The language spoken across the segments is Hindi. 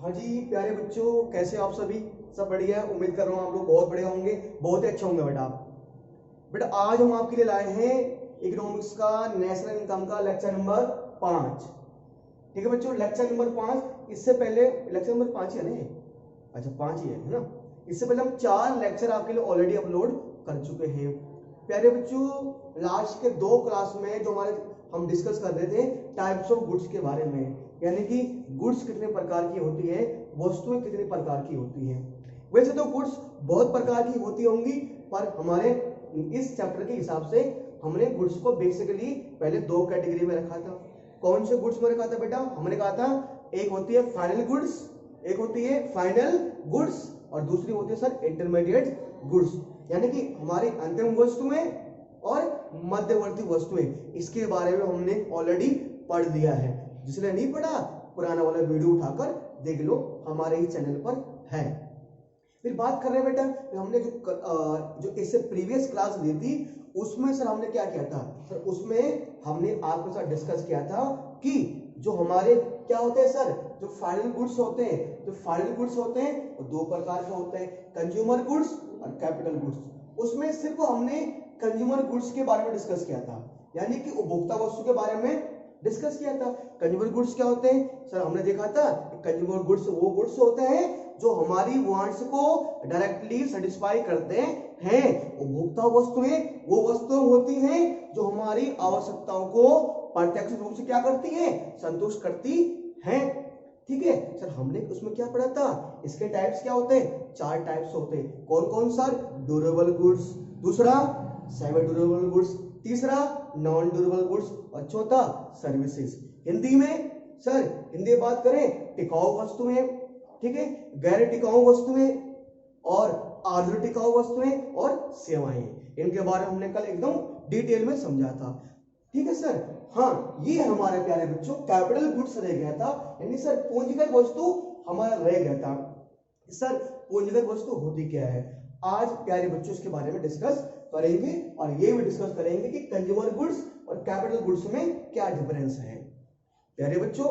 हाँ जी प्यारे बच्चों, कैसे आप सभी? सब बढ़िया है। उम्मीद कर रहा हूँ आप लोग बहुत बढ़िया होंगे, बहुत ही अच्छे होंगे बेटा। बेटा आज हम आपके लिए लाए हैं इकोनॉमिक्स का नेशनल इनकम का लेक्चर नंबर 5। ठीक है बच्चों, लेक्चर नंबर 5। इससे पहले लेक्चर नंबर 5 ही है ना? अच्छा 5 ही है ना? इससे पहले हम 4 लेक्चर आपके लिए ऑलरेडी अपलोड कर चुके हैं। प्यारे बच्चों, लास्ट के 2 क्लास में जो हमारे हम डिस्कस कर रहे थे टाइप्स ऑफ गुड्स के बारे में, यानी कि गुड्स कितने प्रकार की होती है, वस्तुएं कितने प्रकार की होती हैं। वैसे तो गुड्स बहुत प्रकार की होती होंगी, पर हमारे इस चैप्टर के हिसाब से हमने गुड्स को बेसिकली पहले 2 कैटेगरी में रखा था। कौन से गुड्स में रखा था बेटा? हमने कहा था एक होती है फाइनल गुड्स, एक होती है फाइनल गुड्स और दूसरी होती है सर इंटरमीडिएट गुड्स, यानी कि हमारी अंतिम वस्तुएं और मध्यवर्ती वस्तुएं। इसके बारे में हमने ऑलरेडी पढ़ लिया है। जिसने नहीं पढ़ा पुराना वाला वीडियो उठाकर देख लो, हमारे ही चैनल पर है। फिर बात कर रहे हैं बेटा, हमने जो इससे प्रीवियस क्लास ली थी उसमें सर हमने क्या किया था? सर उसमें हमने आपके साथ डिस्कस किया था कि जो हमारे क्या होते हैं सर, जो फाइनल गुड्स होते हैं, जो फाइनल गुड्स होते हैं वो 2 प्रकार के होते हैं, कंज्यूमर गुड्स और कैपिटल गुड्स। उसमें सिर्फ हमने कंज्यूमर गुड्स के बारे में डिस्कस किया था, यानी कि उपभोक्ता वस्तु के बारे में डिस्कस किया था। कंज्यूमर गुड्स क्या होते हैं सर? हमने देखा था कंज्यूमर गुड्स वो गुड्स होते हैं जो हमारी वांट्स को डायरेक्टली सेटिस्फाई करते हैं। उपभोक्ता वस्तुएं वो वस्तुएं होती हैं जो हमारी आवश्यकताओं को प्रत्यक्ष रूप से क्या करती हैं? संतुष्ट करती हैं। ठीक है सर, हमने उसमें क्या पढ़ा था? इसके टाइप्स क्या होते हैं? 4 टाइप्स होते हैं। कौन कौन सर? ड्यूरेबल गुड्स, दूसरा सेमी ड्यूरेबल गुड्स, तीसरा नॉन ड्यूरेबल गुड्स और चौथा सर्विसेज। हिंदी में सर, हिंदी में बात करें टिकाऊ वस्तुएं, ठीक है, गैर टिकाऊ वस्तुएं और अर्ध टिकाऊ वस्तुएं और सेवाएं। इनके बारे में हमने कल एकदम डिटेल में समझा था। ठीक है सर। हाँ, ये हमारे प्यारे बच्चों कैपिटल गुड्स रह गया था, यानी सर पूंजीगत वस्तु हमारा रह गया था। सर पूंजीगत वस्तु होती क्या है? आज प्यारे बच्चों इसके बारे में डिस्कस करेंगे और ये भी डिस्कस करेंगे कि कंज्यूमर गुड्स और कैपिटल गुड्स में क्या डिफरेंस है। प्यारे बच्चों,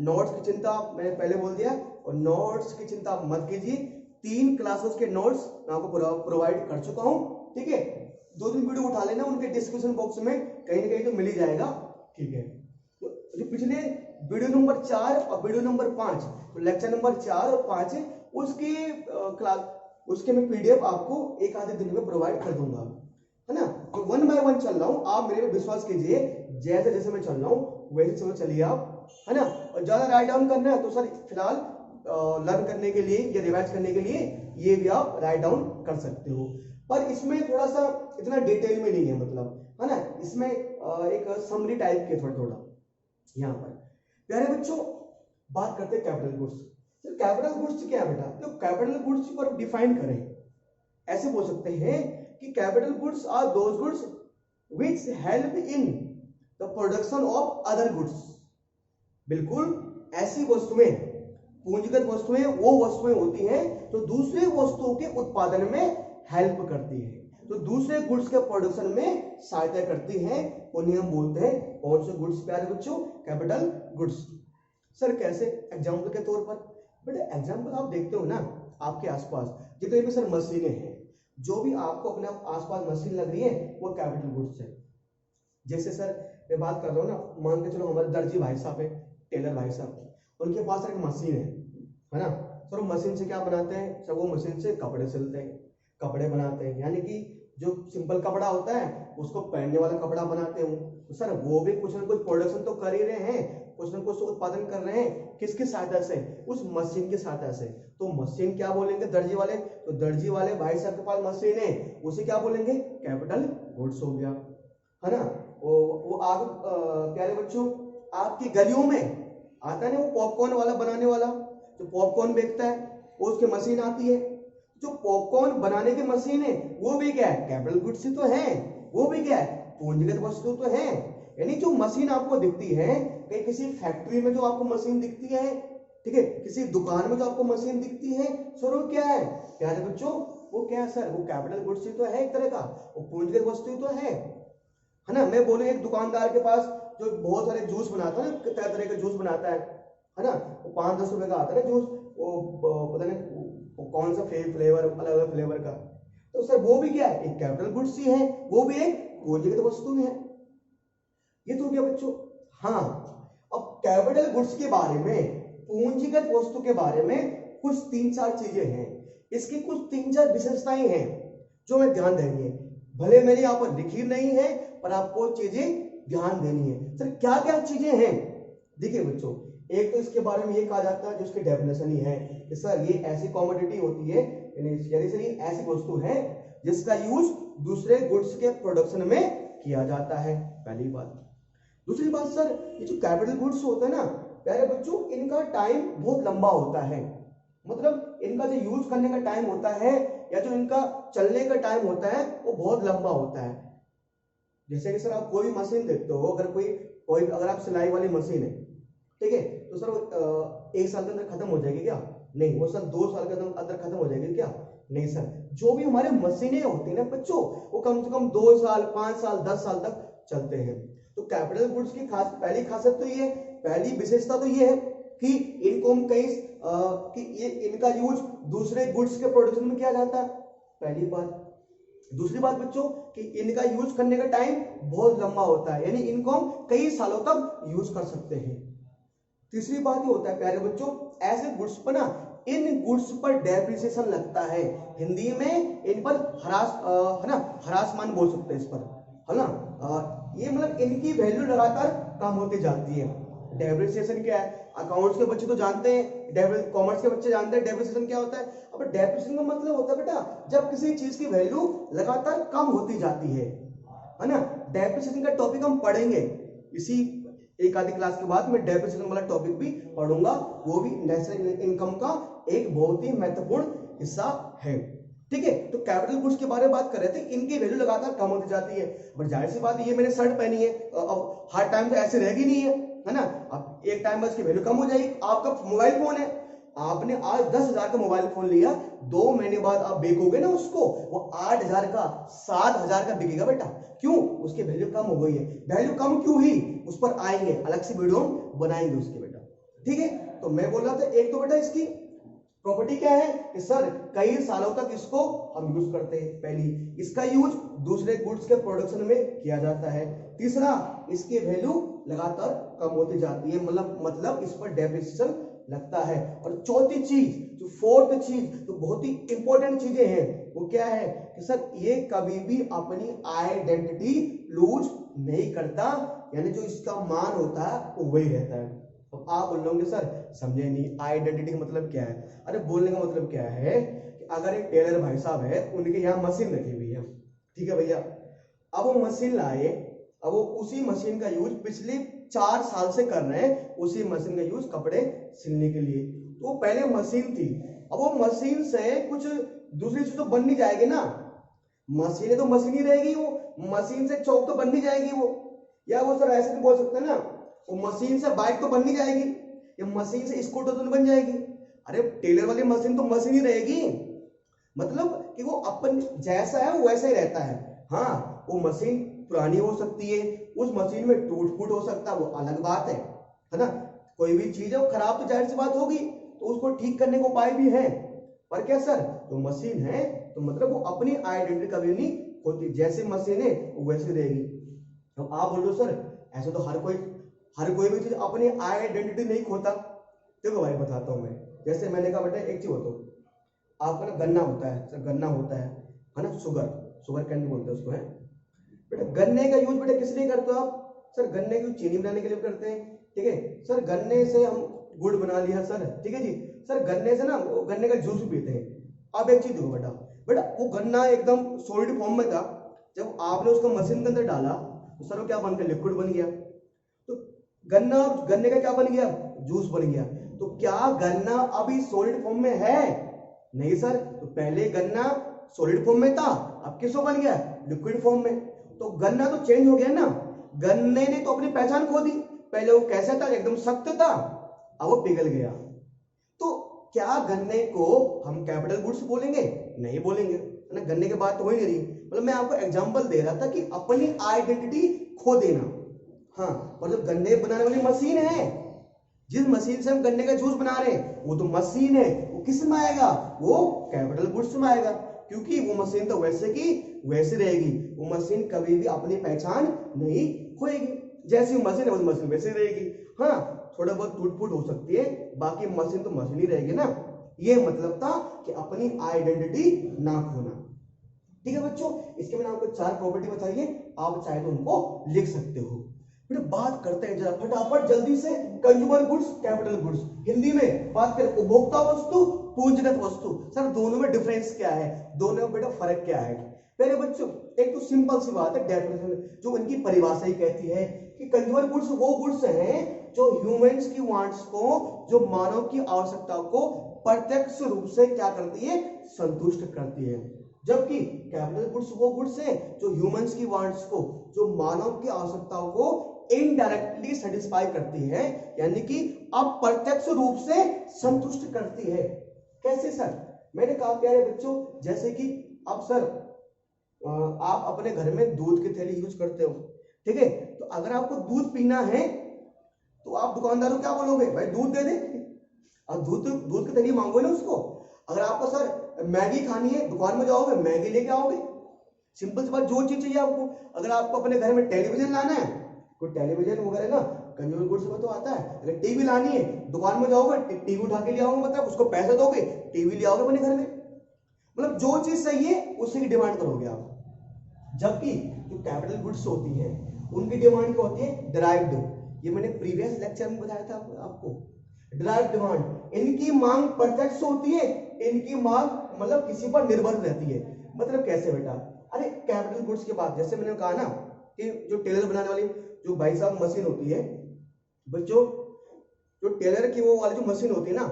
नोट्स की चिंता मैंने पहले बोल दिया, और नोट्स की चिंता मत कीजिए। 3 क्लासेस के नोट्स मैं आपको प्रोवाइड कर चुका हूं। ठीक है, 2-3 वीडियो उठा लेना, उनके डिस्क्रिप्शन बॉक्स में कहीं ना कहीं तो मिल ही जाएगा। ठीक है, तो पिछले वीडियो नंबर 4 और वीडियो नंबर 5, तो लेक्चर नंबर 4 और 5 है, उसकी क्लास उसके मैं पीडीएफ आपको एक आधे दिन में प्रोवाइड कर दूंगा, है ना? तो 1 बाय 1 चल रहा हूं, आप मेरे पे विश्वास कीजिए। जैसे जैसे मैं चल रहा हूं वैसे समय चलिए आप, है ना? और ज्यादा राइट डाउन करना है तो सर फिलहाल लर्न करने के लिए या रिवाइज करने के लिए ये भी आप राइट डाउन कर सकते हो, पर इसमें थोड़ा सा इतना डिटेल में नहीं है, मतलब, है ना? इसमें एक समरी टाइप के थोड़ा यहाँ पर। प्यारे बच्चों, बात करते हैं कैपिटल गुड्स। तो कैपिटल गुड्स क्या है बेटा? तो कैपिटल गुड्स को आप डिफाइन करें, ऐसे बोल सकते हैं कि capital goods are those goods which help in the production of other goods. बिल्कुल ऐसी वस्तुएं, पूंजीगत वस्तुएं वो वस्तुएं होती हैं तो दूसरे वस्तुओं के उत्पादन में हेल्प करती है, तो दूसरे गुड्स के प्रोडक्शन में सहायता करती हैं, उन्हें हम बोलते हैं कौन से गुड्स प्यारे बच्चों? Capital goods. सर कैसे? एग्जांपल के तौर पर बेटा, एग्जांपल आप देखते हो ना आपके आसपास जितने भी सर मशीनें हैं, जो भी आपको अपने आसपास मशीन लग रही है वो कैपिटल गुड्स है। जैसे सर मैं बात कर रहा हूँ ना, मान के चलो हमारे दर्जी भाई साहब है, टेलर भाई साहब, उनके पास एक मशीन है ना? सर वो मशीन से क्या बनाते हैं? सर वो मशीन से कपड़े सिलते हैं, कपड़े बनाते हैं, यानी कि जो सिंपल कपड़ा होता है उसको पहनने वाला कपड़ा बनाते हो। तो सर वो भी कुछ ना कुछ प्रोडक्शन तो कर ही रहे हैं, कुछ ना कुछ उत्पादन कर रहे हैं। किसकी सहायता से? उस मशीन की सहायता से। तो मशीन क्या बोलेंगे दर्जी वाले? तो दर्जी वाले भाई साहब के पास मशीन है, उसे क्या बोलेंगे? कैपिटल गुड्स हो गया, है ना? वो आगे प्यारे बच्चों, आपकी गलियों में आता है ना वो पॉपकॉर्न वाला बनाने वाला, जो पॉपकॉर्न बेचता है, वो उसकी मशीन आती है। जो पॉपकॉर्न बनाने की मशीन है वो भी क्या है? कैपिटल गुड्स ही तो है, वो भी क्या है? पूंजीगत वस्तु तो है। यानी जो मशीन आपको दिखती है, कहीं किसी फैक्ट्री में जो आपको मशीन दिखती है, ठीक है, किसी दुकान में जो आपको मशीन दिखती है, सर वो क्या है प्यारे बच्चों? वो क्या है सर? वो कैपिटल गुड्स ही तो है, एक तरह का वो पूंजीगत वस्तु ही तो है ना? मैं बोलूं एक दुकानदार के पास जो बहुत सारे जूस बनाता है ना, तरह तरह के जूस बनाता है ना, वो 5-10 रुपए का आता है ना जूस, वो पता नहीं वो कौन सा फ्लेवर, अलग अलग फ्लेवर का, तो सर वो भी क्या है, एक कैपिटल गुड्स ही है, वो भी एक पूंजीगत वस्तु है। ये तो क्या बच्चों। हाँ, अब कैपिटल गुड्स के बारे में, पूंजीगत वस्तु के बारे में कुछ 3-4 चीजें हैं, इसकी कुछ 3-4 विशेषताएं हैं जो हमें ध्यान देनी है। भले मेरी यहाँ पर लिखी नहीं है पर आपको चीजें ध्यान देनी है। सर क्या क्या चीजें हैं, देखिए बच्चों, एक तो इसके बारे में ये कहा जाता है, जो इसकी डेफिनेशन ही है कि सर ये ऐसी कमोडिटी होती है, यानी सर ये ऐसी वस्तु है जिसका यूज दूसरे गुड्स के प्रोडक्शन में किया जाता है, पहली बात। दूसरी बात सर, ये जो कैपिटल गुड्स होता है ना प्यारे बच्चों, इनका टाइम बहुत लंबा होता है, मतलब इनका जो यूज करने का टाइम होता है या जो इनका चलने का टाइम होता है वो बहुत लंबा होता है। जैसे कि सर आप कोई मशीन देखते हो, अगर कोई अगर आप सिलाई वाली मशीन है, ठीक है, तो सर 1 साल के अंदर खत्म हो जाएगी क्या? नहीं। वो सर 2 साल के अंदर खत्म हो जाएगी क्या? नहीं सर। जो भी हमारे मशीनें होती है ना बच्चों, वो कम से कम 2 साल, 5 साल, 10 साल तक चलते हैं। तो कैपिटल गुड्स की पहली खासियत तो ये, पहली विशेषता तो ये है कि इनको हम कि ये इनका यूज दूसरे गुड्स के प्रोडक्शन में किया जाता है, पहली बात। दूसरी बात बच्चों कि इनका यूज करने का टाइम बहुत लंबा होता है, यानी इनको हम कई सालों तक यूज कर सकते हैं। तीसरी बात ये होता है प्यारे बच्चों, ऐसे गुड्स पर ना, इन गुड्स पर डेप्रिसिएशन लगता है, हिंदी में इन पर है ना, ह्रासमान बोल सकते हैं इस पर, है ना। ये मतलब इनकी वैल्यू लगातार कम होती जाती है। डेप्रिसिएशन क्या है, अकाउंट्स के बच्चे तो जानते हैं, कॉमर्स के बच्चे जानते हैं डेप्रिसिएशन क्या होता है। अब डेप्रिसिएशन का मतलब होता है बेटा, जब किसी चीज की वैल्यू लगातार कम होती जाती है ना। डेप्रिसिएशन का टॉपिक हम पढ़ेंगे, इसी एक आधी क्लास के बाद मैं डेप्रिसिएशन वाला टॉपिक भी पढ़ूंगा, वो भी नेशनल इनकम का एक बहुत ही महत्वपूर्ण हिस्सा है, ठीक है। तो कैपिटल गुड्स के बारे में बात कर रहे थे, इनकी वैल्यू लगातार कम होती जाती है। पर जाहिर सी बात है, ये मैंने शर्ट पहनी है, अब हर टाइम तो ऐसे रहेगी नहीं है ना। अब एक टाइम में इसकी वैल्यू कम हो जाएगी। आपका मोबाइल फोन है, आपने आज 10,000 का मोबाइल फोन लिया, 2 महीने बाद आप बेचोगे ना उसको, वो 8,000 का, 7,000 का बिकेगा बेटा। क्यों? उसकी वैल्यू कम हो गई है। वैल्यू कम क्यों हुई, उस पर आएंगे, अलग से वीडियो बनाएंगे उसके बेटा, ठीक है। तो मैं बोल रहा था, एक तो बेटा इसकी प्रॉपर्टी क्या है कि सर कई सालों तक इसको हम यूज करते हैं, पहली, इसका यूज दूसरे गुड्स के प्रोडक्शन में किया जाता है। तीसरा, इसकी वैल्यू लगातार कम होती जाती है, मतलब इस पर डेप्रिसिएशन लगता है। और चौथी चीज, जो फोर्थ चीज, तो बहुत ही इंपॉर्टेंट चीजें हैं, वो क्या है कि सर ये कभी भी अपनी आइडेंटिटी लूज नहीं करता, यानी जो इसका मान होता है वो वही रहता है। अब आप बोल लोगे सर समझे नहीं, आइडेंटिटी का मतलब क्या है? अरे बोलने का मतलब क्या है कि अगर एक टेलर भाई साहब है, उनके यहाँ मशीन रखी हुई है, ठीक है भैया, अब वो मशीन लाए, अब वो उसी मशीन का यूज पिछले 4 साल से कर रहे हैं, उसी मशीन का यूज कपड़े सिलने के लिए। तो पहले मशीन थी, अब वो मशीन से कुछ दूसरी चीज तो बन नहीं जाएगी ना, मशीन तो मशीन ही रहेगी, वो मशीन से चौक तो बन नहीं जाएगी वो, या वो सर ऐसे भी बोल सकते हैं ना, वो मशीन से बाइक तो बन नहीं जाएगी, या मशीन से स्कूटर तो नहीं बन जाएगी। अरे टेलर वाली मशीन तो मशीन ही रहेगी, मतलब कि वो अपन जैसा है वो वैसा ही रहता है। हाँ, वो मशीन पुरानी हो सकती है, उस मशीन में टूट फूट हो सकता है, वो अलग बात है ना। कोई भी चीज है वो खराब तो जाहिर सी बात होगी, तो उसको ठीक करने का उपाय भी है। पर क्या सर, जो मशीन है तो मतलब वो अपनी आइडेंटिटी कभी नहीं होती, जैसे मशीन है वो वैसे रहेगी। तो आप बोलो सर ऐसे तो हर कोई भी चीज अपनी आइडेंटिटी नहीं खोता। देखो भाई बताता हूँ मैं, जैसे मैंने कहा बेटा एक चीज होता, आपका ना गन्ना होता है सर, गन्ना होता है ना, शुगर कैंडी बोलते हैं उसको, है बेटा। गन्ने का यूज बेटा किस लिए करते हो आप? सर गन्ने की चीनी बनाने के लिए करते हैं, ठीक है। सर गन्ने से हम गुड़ बना लिया सर, ठीक है जी। सर गन्ने से ना गन्ने का जूस भी पीते हैं। आप एक चीज देखो बेटा वो गन्ना एकदम सॉलिड फॉर्म में था, जब आपने उसको मशीन के अंदर डाला तो सर वो क्या बन गया, लिक्विड बन गया। तो गन्ने का क्या बन गया, जूस बन गया। तो क्या गन्ना अभी सॉलिड फॉर्म में है? नहीं सर। तो पहले गन्ना सॉलिड फॉर्म में था, अब किस बन गया, लिक्विड फॉर्म में। तो गन्ना तो चेंज हो गया ना, गन्ने ने तो अपनी पहचान खो दी। पहले वो कैसा था, एकदम सख्त था, अब वो पिघल गया। तो क्या गन्ने को हम कैपिटल गुड्स बोलेंगे? नहीं बोलेंगे, है ना। गन्ने की बात तो हो ही नहीं रही, मतलब मैं आपको एग्जांपल दे रहा था कि अपनी आइडेंटिटी खो देना। हाँ, और जो गन्ने बनाने वाली मशीन है जिस मशीन से हम गन्ने का जूस बना रहे हैं वो तो मशीन है, वो किस में आएगा, वो कैपिटल गुड्स में आएगा, क्योंकि वो मशीन तो वैसे की वैसे रहेगी, वो मशीन कभी भी अपनी पहचान नहीं खोएगी, जैसी मशीन है वो मशीन वैसे रहेगी। हाँ, थोड़ा बहुत टूट फूट हो सकती है, बाकी मशीन तो मशीन ही रहेगी ना। ये मतलब था कि अपनी आइडेंटिटी ना खोना। ठीक है बच्चों, इसके मैंने आपको 4 प्रॉपर्टी बताई है, आप चाहे तो उनको लिख सकते हो। फिर बात करते हैं जरा फटाफट जल्दी से, consumer goods capital goods. Hindi में बात करें उपभोक्ता वस्तु पूंजीगत वस्तु। सर दोनों में डिफरेंस क्या है, दोनों में बेटा फर्क क्या है? पहले बच्चों एक तो सिंपल सी बात है, डेफिनेशन जो उनकी परिभाषा ही कहती है कि कंज्यूमर गुड्स वो गुड्स हैं जो ह्यूमंस की वांट्स को, जो मानव की आवश्यकताओं को प्रत्यक्ष रूप से क्या करती है, संतुष्ट करती है। जबकि कैपिटल गुड्स वो गुड्स हैं जो ह्यूमंस की वांट्स को, जो मानव की आवश्यकताओं को इनडायरेक्टली सेटिस्फाई करती है, यानी कि अप्रत्यक्ष रूप से संतुष्ट करती है। कैसे सर? मैंने कहा प्यारे बच्चों, जैसे कि अब सर आप अपने घर में दूध की थैली यूज करते हो, ठीक है, तो अगर आपको दूध पीना है तो आप दुकानदार को क्या बोलोगे, भाई दूध दे दे, और दूध की थैली मांगोगे ना उसको। अगर आपको सर मैगी खानी है, दुकान में जाओगे मैगी लेके आओगे, सिंपल सी बात, जो चीज चाहिए आपको। अगर आपको अपने घर में टेलीविजन लाना है, कोई टेलीविजन वगैरह ना कंज्यूमर गुड्स में तो आता है, अगर टीवी लानी है दुकान में जाओगे, टीवी उठा के ले आओगे, मतलब उसको पैसे दोगे, टीवी ले आओगे अपने घर में, मतलब जो चीज चाहिए उसी की डिमांड करोगे आप। जबकि जो कैपिटल गुड्स होती हैं उनकी डिमांड क्या होती है, डिराइव्ड। ये मैंने प्रीवियस लेक्चर में बताया था आपको, डिराइव्ड डिमांड। इनकी मांग प्रत्यक्ष होती है, इनकी मांग मतलब किसी पर निर्भर रहती है। मतलब कैसे बेटा, अरे कैपिटल गुड्स के बाद जैसे मैंने कहा ना कि जो टेलर बनाने वाली जो भाई साहब मशीन होती है बच्चों, जो टेलर की वो वाली जो मशीन होती है ना,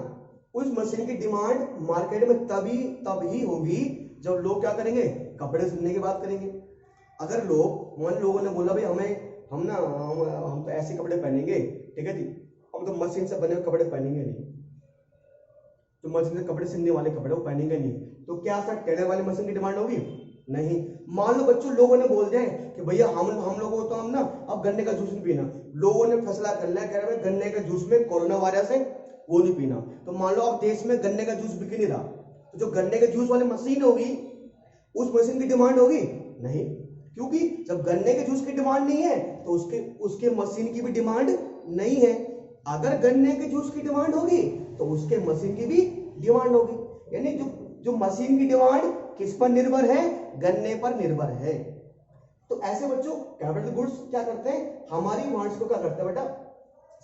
उस मशीन की डिमांड मार्केट में तभी होगी जब लोग क्या करेंगे, कपड़े सिलने की बात करेंगे। अगर लोगों ने बोला भाई हम तो ऐसे कपड़े पहनेंगे, ठीक है जी, हम तो मशीन से बने हुए कपड़े पहनेंगे नहीं, तो मशीन से कपड़े सिलने वाले कपड़े वो पहनेंगे नहीं, तो क्या सर टेलर वाली मशीन की डिमांड होगी? नहीं। मान लो बच्चों लोगों ने बोल दिया कि भैया हम लोगों को तो हम ना अब गन्ने का जूस नहीं पीना, लोगों ने फैसला कर लिया, कह रहे हैं गन्ने के जूस में कोरोना वायरस है वो नहीं पीना, तो मान लो अब देश में गन्ने का जूस बिक नहीं रहा, तो जो गन्ने के जूस वाली मशीन होगी उस मशीन की डिमांड होगी? नहीं, क्योंकि जब गन्ने के जूस की डिमांड नहीं है तो उसके मशीन की भी डिमांड नहीं है। अगर गन्ने के जूस की डिमांड होगी तो उसके मशीन की भी डिमांड होगी, यानी जो मशीन की डिमांड किस पर निर्भर है, गन्ने पर निर्भर है। तो ऐसे बच्चों कैपिटल गुड्स क्या करते हैं, हमारी वांट्स को क्या करते हैं बेटा,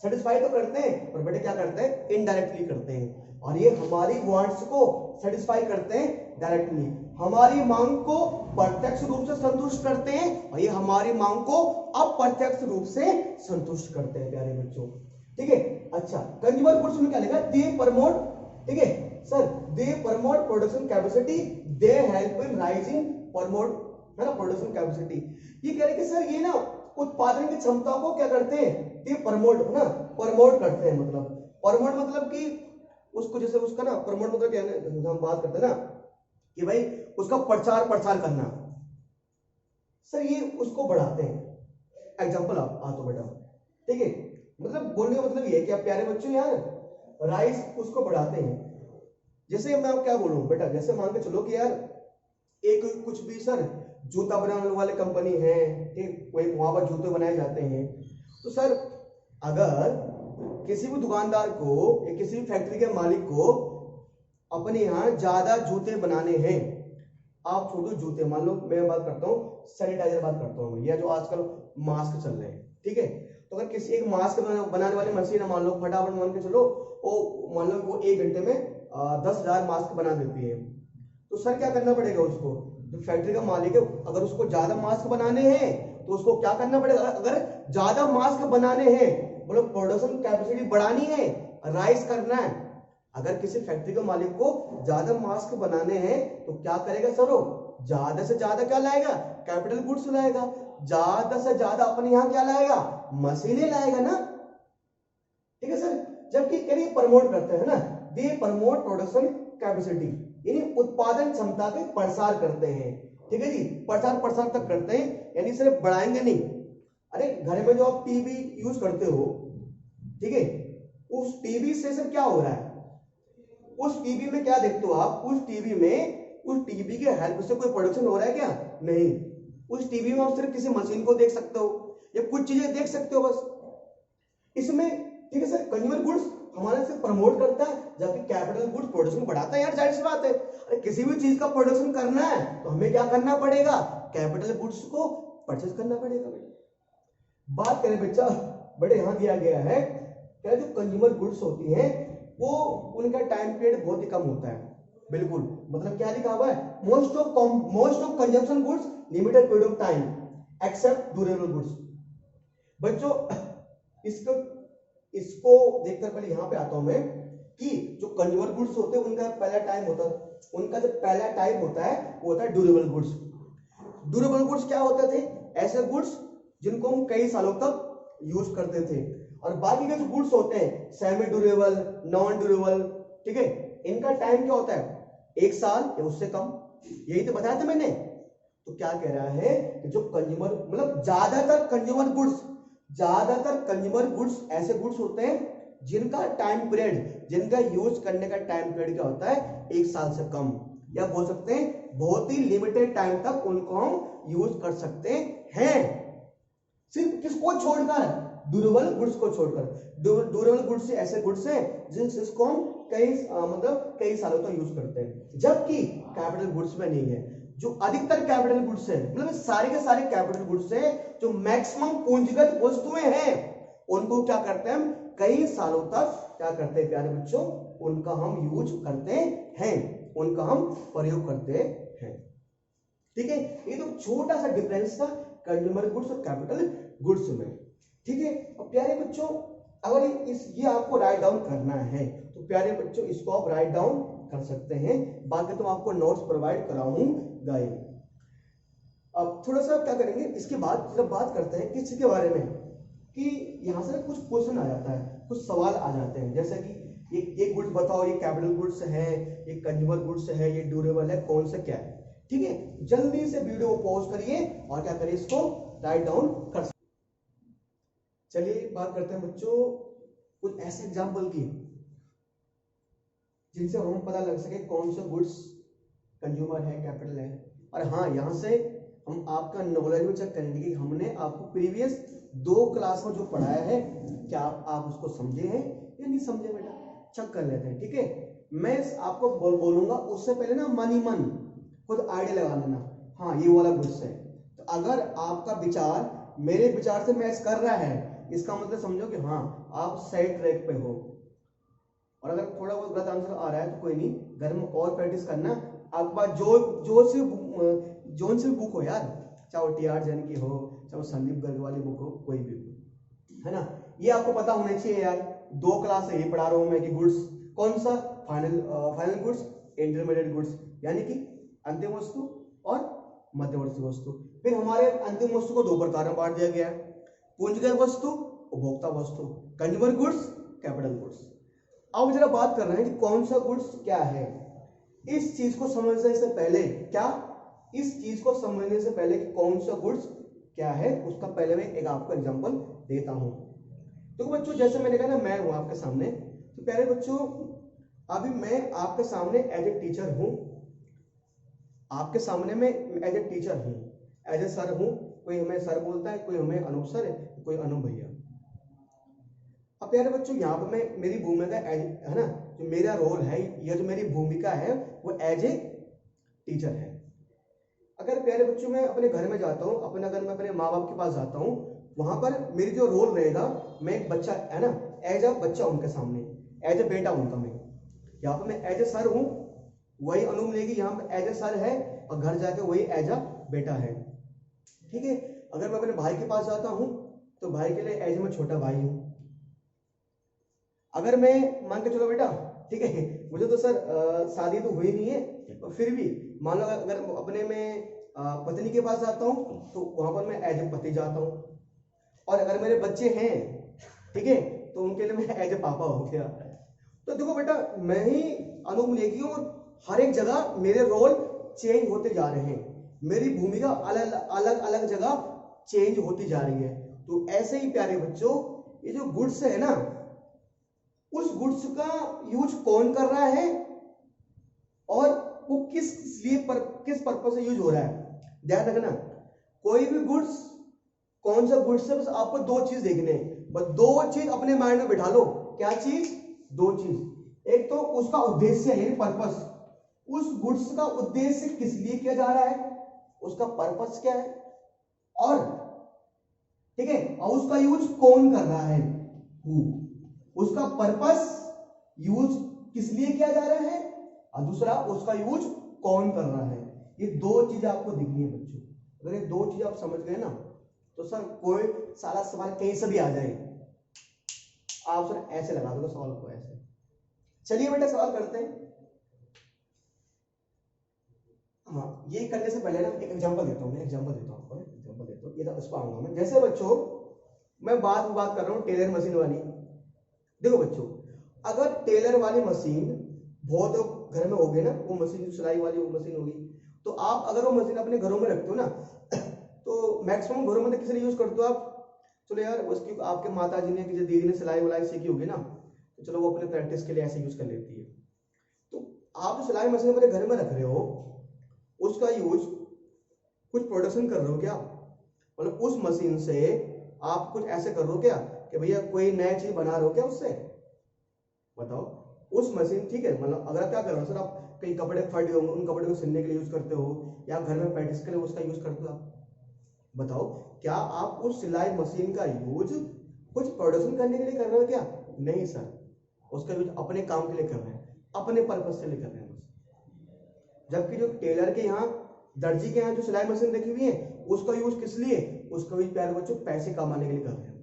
सेटिस्फाई तो करते हैं, पर बेटे क्या करते हैं, इनडायरेक्टली करते हैं। और ये हमारी वांट्स को सेटिस्फाई करते हैं डायरेक्टली, हमारी मांग को प्रत्यक्ष रूप से संतुष्ट करते हैं, और ये हमारी मांग को अप्रत्यक्ष रूप से संतुष्ट करते हैं प्यारे बच्चों। ठीक है, अच्छा कंज्यूमर गुड्स में क्या लिखा है, दे प्रमोट, ठीक है sir, they promote production capacity, they help in rising promote, है ना, प्रोडक्शन कैपेसिटी। ये कह रहे कि सर ये ना उत्पादन की क्षमता को क्या करते हैं, दे प्रमोट, है ना, प्रमोट करते हैं। मतलब प्रमोट मतलब कि उसको, जैसे उसका ना प्रमोट मतलब क्या है, हम बात करते हैं ना कि भाई उसका प्रचार करना, सर ये उसको बढ़ाते हैं। एग्जांपल आप तो बेटा, ठीक है, मतलब बोलने का मतलब ये है कि आप प्यारे बच्चों यार राइस उसको बढ़ाते हैं। जैसे मैं आप क्या बोलूं बेटा, जैसे मान के चलो कि यार एक कुछ भी सर जूता बनाने वाले कंपनी है, ठीक, कोई वहां पर जूते बनाए जाते हैं, तो सर अगर किसी भी दुकानदार को या किसी भी फैक्ट्री के मालिक को अपने यहाँ ज्यादा जूते बनाने हैं, आप छोटे जूते, मान लो मैं बात करता हूँ सैनिटाइजर बात करता हूँ, या जो आजकल मास्क चल रहे हैं, ठीक है, तो अगर किसी एक मास्क बनाने वाली मशीन है, मान लो फटाफट मान के चलो वो मान लो वो 1 घंटे में 10,000 मास्क बना देती है, तो सर क्या करना पड़ेगा उसको, जो फैक्ट्री का मालिक है, अगर उसको ज्यादा मास्क बनाने हैं तो उसको क्या करना पड़ेगा, अगर ज्यादा मास्क बनाने हैं मतलब प्रोडक्शन कैपेसिटी बढ़ानी है, राइज करना है, अगर किसी फैक्ट्री के मालिक को ज्यादा मास्क बनाने हैं तो क्या करेगा सर, वो ज्यादा से ज्यादा क्या लाएगा, कैपिटल गुड्स लाएगा, ज्यादा से ज्यादा अपने यहाँ क्या लाएगा, मशीनें लाएगा ना, ठीक है सर। जबकि कहीं प्रमोट करते हैं ना, दे प्रमोट प्रोडक्शन कैपेसिटी, यानी उत्पादन क्षमता के प्रसार करते हैं, ठीक है जी, प्रसार तक करते हैं, यानी सिर्फ बढ़ाएंगे नहीं। अरे घर में जो आप टीवी यूज करते हो, ठीक है, उस टीवी स्टेशन क्या हो रहा है, उस टीवी में क्या देखते हो आप, उस टीवी में, उस टीवी के हेल्प से कोई प्रोडक्शन हो रहा है क्या, नहीं। उस टीवी में आप सिर्फ किसी मशीन को देख सकते हो या कुछ चीजें देख सकते हो बस। इसमें ठीक है सर, कंज्यूमर गुड्स हमारे से प्रमोट करता है, जबकि कैपिटल गुड्स प्रोडक्शन बढ़ाता है। यार जाहिर सी बात है, अरे किसी भी चीज का प्रोडक्शन करना है तो हमें क्या करना पड़ेगा, कैपिटल गुड्स को परचेज करना पड़ेगा। बेटा बात करें बच्चा, बड़े यहां दिया गया है क्या, जो कंज्यूमर गुड्स होती हैं वो उनका टाइम पीरियड बहुत ही कम होता है। बिल्कुल, मतलब क्या लिखा हुआ है, most of consumption goods limited period of time except durable goods. बच्चों इसको देखकर पहले यहां पे आता हूं मैं कि जो कंज्यूमर गुड्स होते हैं उनका पहला टाइम होता है, उनका जो पहला टाइप होता है वो होता है ड्यूरेबल गुड्स। ड्यूरेबल गुड्स क्या होते थे, ऐसे गुड्स जिनको हम कई सालों तक यूज करते थे। और बाकी के जो गुड्स होते हैं सेमी ड्यूरेबल, नॉन ड्यूरेबल, ठीक है, इनका टाइम क्या होता है, 1 साल या उससे कम। यही तो बताया था मैंने। तो क्या कह रहा है कि जो कंज्यूमर, मतलब ज्यादातर कंज्यूमर गुड्स ऐसे गुड्स होते हैं जिनका टाइम पीरियड, जिनका यूज करने का टाइम पीरियड क्या होता है, 1 साल से कम, या बोल सकते हैं बहुत ही लिमिटेड टाइम तक उनको हम यूज कर सकते हैं। सिर्फ किसको छोड़कर, ड्यूरेबल गुड्स को छोड़कर। ड्यूरेबल गुड्स से ऐसे गुड्स हैं जिसको हम कई सालों तक यूज करते हैं, जबकि कैपिटल गुड्स में नहीं है। जो अधिकतर कैपिटल गुड्स है, मतलब सारे के सारे कैपिटल गुड्स है, जो मैक्सिमम पूंजीगत वस्तुएं हैं, उनको क्या करते हैं हम, कई सालों तक क्या करते हैं प्यारे बच्चों, उनका हम यूज करते हैं, उनका हम प्रयोग करते हैं। ठीक है, ये तो छोटा सा डिफरेंस था कंज्यूमर गुड्स और कैपिटल गुड्स में। ठीक है, और प्यारे बच्चों अगर ये आपको राइट डाउन करना है तो प्यारे बच्चों इसको आप राइट डाउन कर सकते हैं, बाकी तो आपको नोट्स प्रोवाइड कराऊंगा ही। अब थोड़ा सा क्या करेंगे, इसके बाद जब बात करते हैं किस के बारे में, कि यहां से कुछ क्वेश्चन आ जाता है, कुछ सवाल आ जाते हैं, जैसे कि ये गुड्स बताओ, ये कैपिटल गुड्स है, ये कंज्यूमर गुड्स है, ये ड्यूरेबल है, कौन सा क्या है। ठीक है, जल्दी से वीडियो को पॉज करिए और क्या करिए, इसको राइट डाउन कर। चलिए बात करते हैं बच्चों कुछ ऐसे एग्जाम्पल की जिनसे हमें पता लग सके कौन सा गुड्स कंज्यूमर है, कैपिटल है। और हाँ, यहाँ से हम आपका नॉलेज भी चेक करेंगे कि हमने आपको प्रीवियस 2 क्लास में जो पढ़ाया है क्या आप उसको समझे हैं या नहीं समझे। बेटा चेक कर लेते हैं। ठीक है, मैं आपको बोलूंगा उससे पहले ना मन खुद आइडिया लगा लेना, हाँ ये वाला गुड्स है। तो अगर आपका विचार मेरे विचार से मैच कर रहा है, इसका मतलब समझो कि हाँ आप सही ट्रैक पे हो। और अगर थोड़ा बहुत गलत आंसर आ रहा है तो कोई नहीं, घर में और प्रैक्टिस करना। आपके पास जो सी बुक हो यार, चाहे वो टी.आर. जैन की हो, चाहे वो संदीप गर्ग वाली बुक हो, कोई भी हो, है ना, ये आपको पता होना चाहिए यार। 2 क्लास से ये पढ़ा रहा हूं मैं कि गुड्स कौन सा, फाइनल गुड्स, इंटरमीडिएट गुड्स, यानी कि अंतिम वस्तु और मध्यवर्ती वस्तु। फिर हमारे अंतिम वस्तु को 2 प्रकार में बांट दिया गया है, पूंजीगत वस्तु, उपभोक्ता वस्तु, कंज्यूमर गुड्स, कैपिटल गुड्स। अब जरा बात कर रहे हैं कि कौन सा गुड्स क्या है। इस चीज को समझने से पहले कि कौन सा गुड्स क्या है, उसका पहले मैं एक आपको एग्जांपल देता हूं। तो बच्चों जैसे मैंने कहा ना, मैं हूं आपके सामने, तो प्यारे बच्चों अभी मैं आपके सामने एज ए टीचर हूं, आपके सामने में एज ए टीचर हूं, एज ए सर हूं। कोई हमें सर बोलता है, कोई हमें अनूप सर, कोई अनूप भैया। अब प्यारे बच्चों यहाँ पे मैं मेरी भूमिका है ना, जो मेरा रोल है या जो मेरी भूमिका है वो एज ए टीचर है। अगर प्यारे बच्चों मैं अपने घर में जाता हूँ, अगर मैं अपने माँ बाप के पास जाता हूँ, वहां पर मेरी जो रोल रहेगा, मैं एक बच्चा है ना, एज अ बच्चा उनके सामने, एज ए बेटा उनका। मैं यहाँ पे मैं एज ए सर हूँ, वही अनूप लेगी यहाँ पे एज ए सर है, और घर जाके वही एज अ बेटा है। ठीक है, अगर मैं अपने भाई के पास जाता हूँ तो भाई के लिए एज मैं छोटा भाई हूँ। अगर मैं मान के चलो बेटा, ठीक है, मुझे तो सर शादी तो हुई नहीं है, तो फिर भी मान लो अगर अपने में पत्नी के पास जाता हूँ तो वहां पर मैं एज ए पति जाता हूँ। और अगर मेरे बच्चे हैं, ठीक है, तो उनके लिए मैं एज ए पापा हो गया। तो देखो बेटा, मैं ही अनूप लेगी हूँ, हर एक जगह मेरे रोल चेंज होते जा रहे हैं, मेरी भूमिका अलग अलग जगह चेंज होती जा रही है। तो ऐसे ही प्यारे बच्चों, ये जो गुड्स है ना, उस गुड्स का यूज कौन कर रहा है और वो किस पर्पस से यूज हो रहा है। ध्यान रखना, कोई भी गुड्स, कौन सा गुड्स है, बस आपको दो चीज देखने हैं, बस दो चीज अपने माइंड में बिठा लो। क्या चीज? दो चीज। एक तो उसका उद्देश्य है, पर्पस, उस गुड्स का उद्देश्य किस लिए किया जा रहा है, उसका पर्पस क्या है, और ठीक है, और उसका यूज कौन कर रहा है, उसका पर्पस, यूज किस लिए किया जा रहा है, और दूसरा उसका यूज कौन कर रहा है। ये दो चीजें आपको दिखनी है बच्चों। अगर ये दो चीजें आप समझ गए ना, तो सर कोई सारा सवाल कहीं से भी आ जाए, आप सर ऐसे लगा दोगे सवाल को, ऐसे। चलिए बेटा सवाल करते हैं। हाँ, ये करने से पहले ना एक एग्जांपल देता हूँ, ये तो इस पर आऊंगा मैं। जैसे बच्चों, मैं बात कर रहा हूँ टेलर मशीन वाली। देखो बच्चों, अगर टेलर वाली मशीन बहुत घर में होगी ना, वो मशीन जो सिलाई वाली वो मशीन होगी, तो आप अगर वो मशीन अपने घरों में रखते हो ना, तो मैक्सिमम घरों में किस लिए यूज करते हो आप? चलो यार, उसकी आपके माता जी ने, किसी दीदी ने सिलाई वलाई सीखी होगी ना, तो चलो वो अपने प्रैक्टिस के लिए ऐसे यूज कर लेती है। तो आप जो सिलाई मशीन अपने घर में रख रहे हो, उसका यूज कुछ प्रोडक्शन कर रहे हो क्या? मतलब उस मशीन से आप कुछ ऐसे कर रहे हो क्या कि भैया कोई नया चीज बना रहे हो क्या उससे? बताओ। उस मशीन, ठीक है, मतलब अगर क्या कर रहे हो सर, आप कहीं कपड़े फट गए होंगे, उन कपड़े को सिलने के लिए यूज करते हो, या घर में प्रैक्टिस के लिए उसका यूज करते हो आप? बताओ, क्या आप उस सिलाई मशीन का यूज कुछ प्रोडक्शन करने के लिए कर रहे हो क्या? नहीं सर, उसका यूज अपने काम के लिए कर रहे हैं, अपने पर्पज से लिए कर रहे हैं। जबकि जो टेलर के यहाँ, दर्जी के यहाँ जो सिलाई मशीन रखी हुई है, उसका यूज किस लिए? उसका यूज प्यारे बच्चों पैसे कमाने के लिए कर रहे हैं,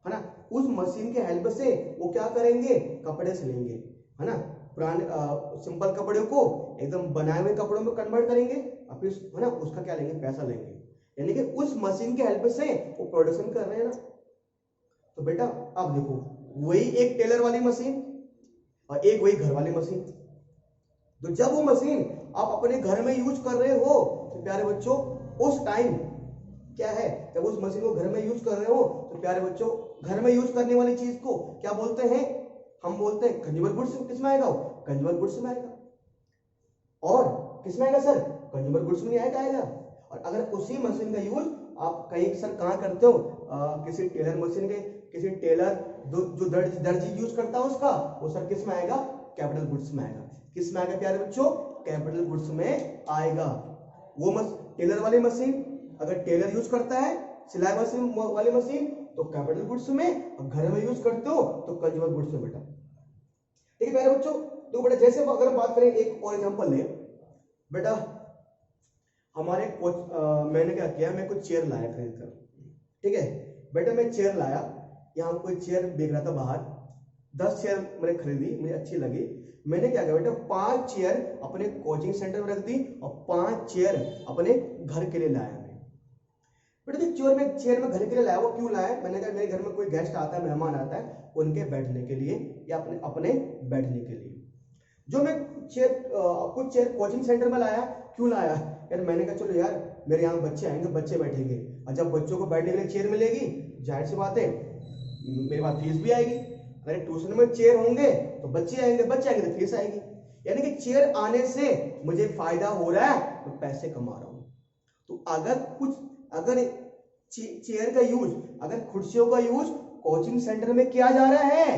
है ना। उस मशीन के हेल्प से वो क्या करेंगे? कपड़े सिलेंगे, है ना। पुराने सिंपल कपड़े को एकदम बनाए हुए कपड़ों में कन्वर्ट करेंगे, और फिर, है ना, उसका क्या लेंगे? पैसा लेंगे। यानी कि उस मशीन के हेल्प से वो प्रोडक्शन कर रहे हैं ना। तो बेटा अब देखो, वही एक टेलर वाली मशीन और एक वही घर वाली मशीन। तो जब वो मशीन आप अपने घर में यूज कर रहे हो, तो प्यारे बच्चों उस टाइम क्या है, जब उस मशीन को घर में यूज कर रहे हो, तो प्यारे बच्चों घर में यूज करने वाली चीज को क्या बोलते हैं? हम बोलते हैं कंज्यूमर गुड्स। किसमें आएगा? कंज्यूमर गुड्स में आएगा। और किसमें आएगा सर? कंज्यूमर गुड्स में नहीं आएगा। और अगर उसी मशीन का यूज आप कहीं सर कहाँ करते हो? किसी टेलर मशीन के, किसी टेलर जो दर्जी यूज करता है उसका, वो सर किस में आएगा? कैपिटल गुड्स में आएगा। किस में आएगा प्यारे बच्चों? कैपिटल गुड्स में आएगा। वो टेलर वाली मशीन अगर टेलर यूज करता है, सिलाई मशीन वाली मशीन, तो कैपिटल गुड्स में, और घर में यूज करते हो तो कंज्यूमर गुड्स में बेटा। ठीक है प्यारे बच्चों। तो बेटा जैसे अगर हम बात करें, एक और एग्जांपल ले बेटा, हमारे कोच, मैंने क्या किया, मैं कुछ चेयर लाया खरीद कर, ठीक है बेटा, मैं चेयर लाया, यहाँ कोई चेयर बिक रहा था बाहर, 10 चेयर मैंने खरीदी, मुझे अच्छी लगी। मैंने क्या किया बेटा, 5 चेयर अपने कोचिंग सेंटर में रख दी और 5 चेयर अपने घर के लिए लाया मैं। बेटा जो चेयर में घर के लिए लाया, वो क्यों लाया? मैंने कहा मेरे घर में कोई गेस्ट आता है, मेहमान आता है, उनके बैठने के लिए या अपने बैठने के लिए। जो मैं कुछ चेयर कोचिंग सेंटर में लाया, क्यों लाया यार? मैंने कहा चलो यार, मेरे यहाँ बच्चे आएंगे, बच्चे बैठेंगे, और जब बच्चों को बैठने के लिए चेयर मिलेगी, जाहिर सी बात है मेरे पास फीस भी आएगी। अगर ट्यूशन में चेयर होंगे तो बच्चे आएंगे तो फीस आएगी। यानी कि चेयर आने से मुझे फायदा हो रहा है, तो पैसे कमा रहा हूं। तो अगर चेयर का यूज, अगर कुर्सियों का यूज कोचिंग सेंटर में किया जा रहा है,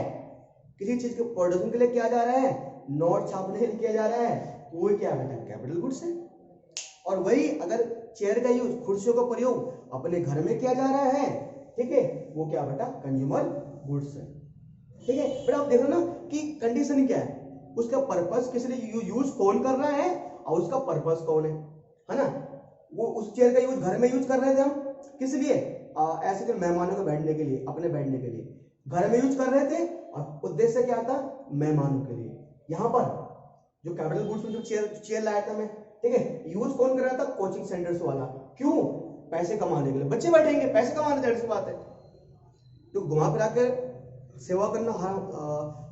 किसी चीज के प्रोडक्शन के लिए किया जा रहा है, नोट छापने के लिए किया जा रहा है, तो वो क्या बेटा? कैपिटल गुड्स है। और वही अगर चेयर का यूज, कुर्सियों का प्रयोग अपने घर में किया जा रहा है, ठीक है, वो क्या बेटा? कंज्यूमर गुड्स है। ठीक है बेटा, आप देखो ना कि कंडीशन क्या है, उसका पर्पस किस लिए यूज कौन कर रहा है और उसका पर्पस कौन है ना। वो उस चेयर का यूज घर में यूज कर रहे थे हम, किस लिए? ऐसे कि मेहमानों के बैठने के लिए, अपने बैठने के लिए घर में यूज कर रहे थे, और उद्देश्य क्या था? मेहमानों के लिए। यहाँ पर जो कैपिटल गुड्स में जो चेयर लाया था मैं, ठीक है, यूज कौन कर रहा था? कोचिंग सेंटर्स वाला। क्यों? पैसे कमाने के लिए। बच्चे बैठेंगे, पैसे कमाने, जाहिर सी बात है। तो घुमा फिरा कर सेवा करना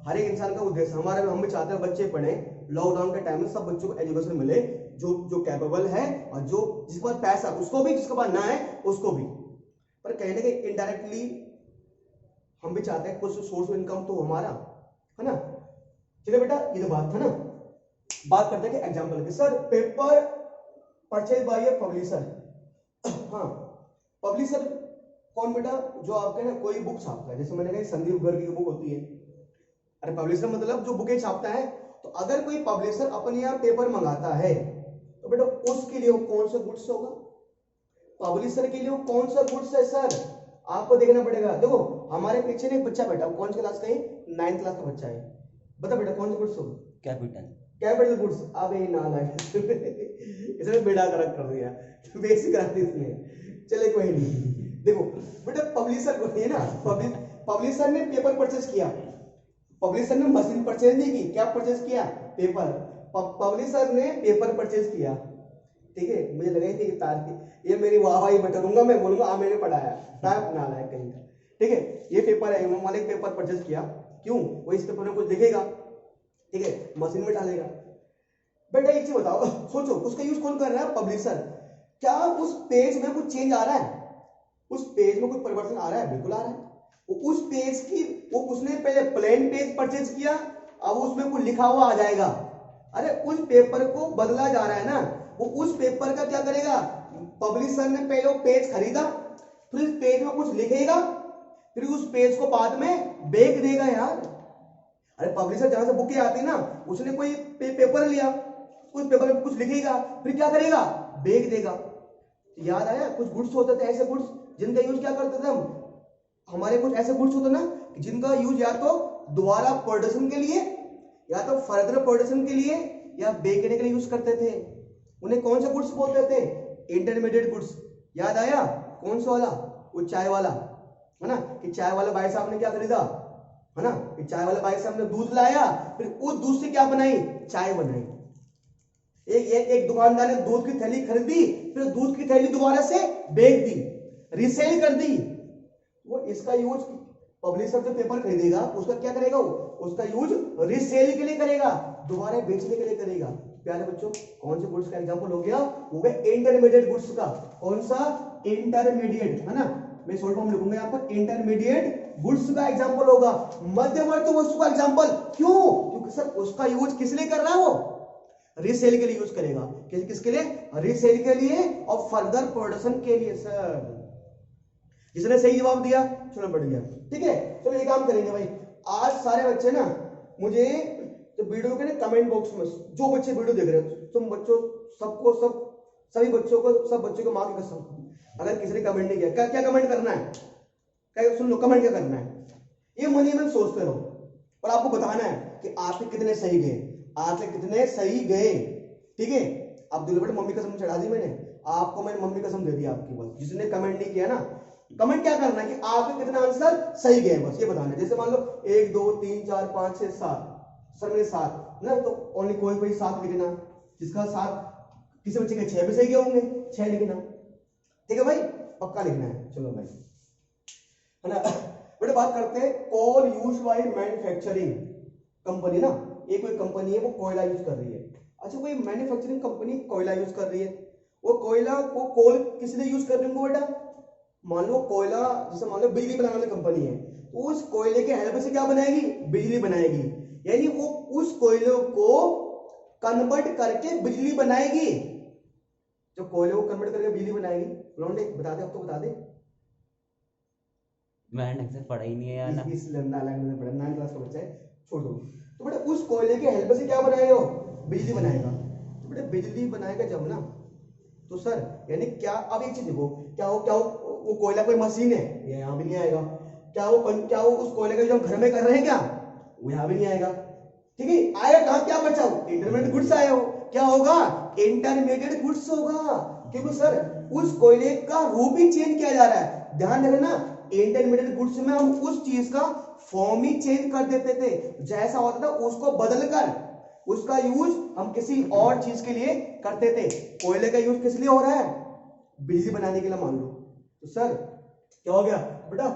हर एक इंसान का उद्देश्य। हमारे हम भी चाहते हैं बच्चे पढ़े, लॉकडाउन के टाइम में सब बच्चों को एजुकेशन मिले, जो कैपेबल है, और जो जिसके पास पैसा उसको भी, जिसके पास ना है उसको भी। पर कहीं ना कहीं इनडायरेक्टली हम भी चाहते हैं कुछ सोर्स ऑफ इनकम तो हमारा है ना। चलिए बेटा ये तो बात था ना। बात करते हैं कि एग्जांपल की। Sir paper purchase by a publisher. हाँ पब्लिशर कौन बेटा, जो आपके ना कोई बुक छापता है, जैसे मैंने कहा संदीप गर्ग की बुक होती है। अरे पब्लिशर मतलब जो बुकें छापता है। तो अगर कोई पब्लिशर अपने यहाँ पेपर मंगाता है तो बेटा उसके लिए वो कौन सा गुड्स होगा, पब्लिशर के लिए वो कौन सा गुड्स है सर, आपको देखना पड़ेगा। देखो हमारे पीछे एक बच्चा बैठा, कौन सी क्लास का है, 9th क्लास का बच्चा है। बता बेटा कौन सा गुड्स होगा, कैपिटल गुड्स। अबे इसने बेड़ा गलत कर दिया, बेसिक करा दी इसने। चले कोई नहीं। देखो बेटा पब्लिशर को है ना, पब्लिशर ने पेपर परचेज किया, पब्लिशर ने मशीन परचेज नहीं की, क्या परचेज किया, पेपर। पब्लिशर ने पेपर परचेज किया, ठीक है। मुझे लगा ही कि तार की ये मेरी वाहवाही बटूंगा, मैं बोलूंगा मैंने पढ़ाया, टाइप ना लाया कहीं का, ठीक है। ये पेपर है, मैंने पेपर परचेज किया, क्यों, वो इस पेपर में कुछ लिखेगा, ठीक है, मशीन में डालेगा। बेटा एक चीज बताओ, सोचो उसका यूज कौन कर रहा है, पब्लिशर। क्या उस पेज में कुछ चेंज आ रहा है, उस पेज में कुछ परिवर्तन आ रहा है, बिल्कुल आ रहा है। उस पेज की वो उसने पहले प्लेन पेज परचेज किया, अब उसमें कुछ लिखा हुआ आ जाएगा। अरे उस पेपर को बदला जा रहा है ना, वो उस पेपर का क्या करेगा, पब्लिशर ने पहले वो पेज खरीदा, फिर इस पेज में कुछ लिखेगा, फिर उस पेज को बाद में बेच देगा यार। अरे पब्लिशर जहां से बुकें आती है ना, उसने कोई पेपर लिया, उस पेपर में कुछ लिखेगा, फिर क्या करेगा, बेच देगा। याद आया, कुछ गुड्स होते थे ऐसे गुड्स जिनका यूज क्या करते थे हम, हमारे कुछ ऐसे गुड्स होते ना जिनका यूज या तो दोबारा प्रोडक्शन के लिए, या तो फर्दर प्रोडक्शन के लिए, या बेचने के लिए यूज करते थे। उन्हें कौन से गुड्स बोलते थे, इंटरमीडिएट गुड्स। याद आया, कौन सा वाला, वो चाय वाला, है ना, कि चाय वाला भाई साहब ने क्या खरीदा, है ना, कि चाय वाला भाई साहब ने दूध लाया, फिर उस दूध से क्या बनाई, चाय बनाई। एक दुकानदार ने दूध की थैली खरीदी, फिर दूध की थैली दोबारा से बेच दी, रीसेल कर दी। वो इसका यूज पब्लिशर जो पेपर खरीदेगा उसका क्या करेगा, वो उसका यूज रीसेल के लिए करेगा, दोबारा बेचने के लिए करेगा। प्यारे बच्चों कौन से गुड्स का एग्जांपल हो गया, वो गया इंटरमीडिएट गुड्स का। कौन सा, इंटरमीडिएट, है ना, मैं शॉर्ट फॉर्म लिखूंगा यहाँ पर, इंटरमीडिएट गुड्स का एग्जांपल होगा। मध्यवर्ती वस्तु का एग्जांपल, क्यों, क्योंकि सर उसका यूज किस लिए कर रहा है, वो रीसेल के लिए यूज करेगा। किसके लिए, रीसेल के लिए और फर्दर प्रोडक्शन के लिए। सर जिसने सही जवाब दिया चलो बढ़ गया, ठीक है। चलो ये काम करेंगे भाई, आज सारे बच्चे ना मुझे तो वीडियो के ना कमेंट बॉक्स में, जो बच्चे वीडियो देख रहे हो तुम बच्चों सबको, सभी बच्चों को, सब बच्चों को मां की कसम, अगर किसी ने कमेंट नहीं किया, क्या क्या कमेंट करना है, क्या सुन लो कमेंट क्या करना है, ये मन में सोचते रहो और आपको बताना है कि आपके कितने सही गए, आपके कितने सही गए, ठीक है। अब दिल बेटे मम्मी कसम चढ़ा दी मैंने आपको, मैंने मम्मी कसम दे दी आपकी, बस जिसने कमेंट नहीं किया ना, कमेंट क्या करना है कि आपके कितने आंसर सही गए, बस ये बताना है। जैसे मान लो 1 2 3 4 5 6 7, सर मेरे 7 ना, तो ओनली कोई 7 लिखना, जिसका 7, किसी बच्चे के 6 भी सही गए होंगे, 6 लिखना, ठीक है भाई, पक्का लिखना है। चलो भाई, है ना। बेटे बात करते हैं कोल यूज बाय मैन्युफैक्चरिंग कंपनी ना, ये कोई कंपनी है वो कोयला यूज कर रही है। अच्छा कोई मैन्युफैक्चरिंग कंपनी कोयला यूज कर रही है, वो कोयला को कोल किस लिए यूज कर रही है बेटा, मान लो कोयला, जैसे मान लो बिजली बनाने वाली कंपनी है, तो उस कोयले के हेल्प से क्या बनाएगी, बिजली बनाएगी, यानी वो उस कोयले को कन्वर्ट करके बिजली बनाएगी। जो कोयले को कन्वर्ट करके बिजली बनाएगी, लौंडे बता दे, आपको बता दे, मैंने ढंग से पढ़ा ही नहीं है यार ना, इस नालायक ने पढ़ा, 9th क्लास का बच्चा है, छोड़ दो। तो बेटा उस कोयले के हेल्प से क्या बनाएगा, बिजली बनाएगा। तो बेटा बिजली बनाएगा जब ना, तो सर यानी क्या, अब एक चीज देखो, क्या वो कोयला कोई मशीन है, ये यहाँ भी नहीं आएगा। क्या वो उस कोयले का जो हम घर में कर रहे हैं क्या, वो यहाँ भी नहीं आएगा, ठीक है। आएगा कहाँ, क्या बचा हो, इंटरमीडिएट गुड्स आया हो, क्या होगा, इंटरमीडिएट गुड्स होगा, क्योंकि सर उस कोयले का रूप ही चेंज किया जा रहा है। ध्यान रखना, इंटरमीडिएट गुड्स में हम उस चीज का फॉर्म ही चेंज कर देते थे, जैसा होता था उसको बदलकर उसका यूज हम किसी और चीज के लिए करते थे। कोयले का यूज किस लिए हो रहा है, बिजली बनाने के लिए मान लो। तो सर क्या हो गया बेटा,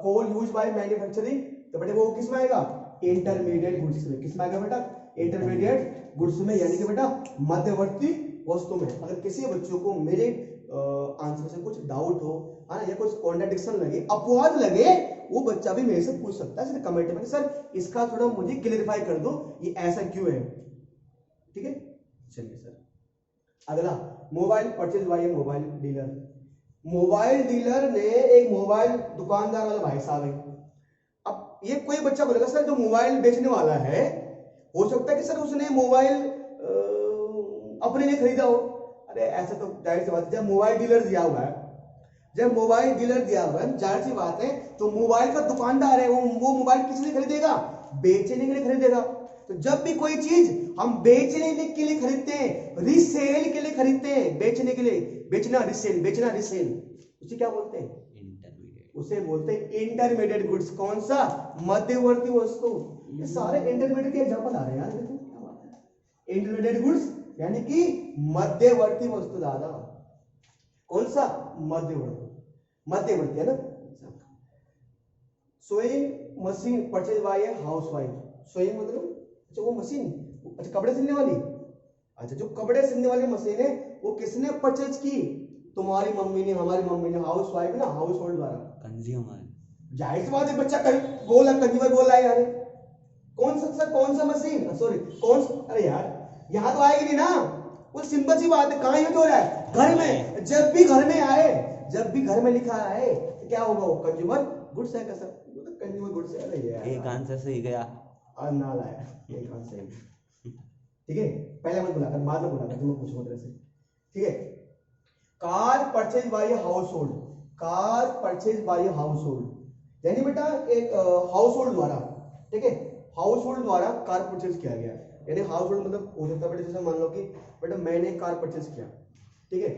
कोल यूज बाय मैन्युफैक्चरिंग, तो बेटे वो किस में आएगा, इंटरमीडिएट गुड्स में। किस में आएगा बेटा, इंटरमीडिएट गुड्स में, यानी कि बेटा मध्यवर्ती वस्तु में। अगर किसी बच्चों को मेरे आंसर से कुछ डाउट हो, है ना, या कुछ कॉन्ट्रडिक्शन लगे, अपवाद लगे, वो बच्चा भी मेरे से पूछ सकता है कमेंट में, सर इसका थोड़ा मुझे क्लियरिफाई कर दो, ये ऐसा क्यों है। ठीक है, चलिए सर अगला, mobile purchase by A mobile dealer. Mobile dealer ने एक मोबाइल दुकानदार वाला भाई साहब है। अब ये कोई बच्चा बोलेगा सर जो मोबाइल बेचने वाला है, हो सकता है कि सर उसने मोबाइल अपने लिए खरीदा हो। अरे ऐसा तो जाहिर सी बात है, जब मोबाइल डीलर दिया हुआ है, जब मोबाइल डीलर दिया हुआ है, जाहिर सी बात है, तो मोबाइल का दुकानदार है, वो मोबाइल किस लिए खरीदेगा, बेचने के लिए खरीदेगा। तो जब भी कोई चीज हम बेचने के लिए खरीदते हैं, रीसेल के लिए खरीदते हैं, बेचने के लिए, बेचना रिसेल, बेचना रिसेल, उसे क्या बोलते हैं, इंटरमीडिएट। उसे बोलते हैं इंटरमीडिएट गुड्स। कौन सा, मध्यवर्ती वस्तु। ये सारे इंटरमीडिएट के एग्जांपल आ रहे हैं यार, देखो क्या बात है। इंटरमीडिएट गुड्स यानी कि मध्यवर्ती वस्तु दादा, कौन सा, मध्यवर्ती, मध्यवर्ती है ना। Sewing machine purchase by a housewife. Sewing मतलब अच्छा वो मशीन, अच्छा कपड़े सिलने वाली, अच्छा जो कपड़े सिलने वाली मशीन है वो किसने परचेज की, तुम्हारी मम्मी ने, हमारी मम्मी ने, हाउस वाइफ ना, हाउस होल्ड द्वारा, कंज्यूमर। जाहिर सी बात है, बच्चा बोला कंज्यूमर बोला है यार, कौन सा मशीन, सॉरी कौन, अरे यार यहां तो आएगी नहीं ना, वो सिंपल सी बात है, कहां यूज हो रहा है, घर में। जब भी घर में आए, जब भी घर में लिखा है तो क्या होगा, वो कंज्यूमर गुड्स है, सर कंज्यूमर गुड्स है। अरे यार एक आंसर सही गया और ना लाया, एक आंसर सही। ठीक है, पहले मत बुलाकर, बाद में बुलाकर, तुम पूछो तेरे से। ठीक है, car purchase by house hold, car purchase by house hold यानी बेटा एक हाउस होल्ड द्वारा, ठीक है, हाउस होल्ड द्वारा कार परचेज किया गया, यानी हाउस होल्ड मतलब हो सकता है बेटा, जैसे मान लो कि बेटा मैंने कार परचेज किया, ठीक है।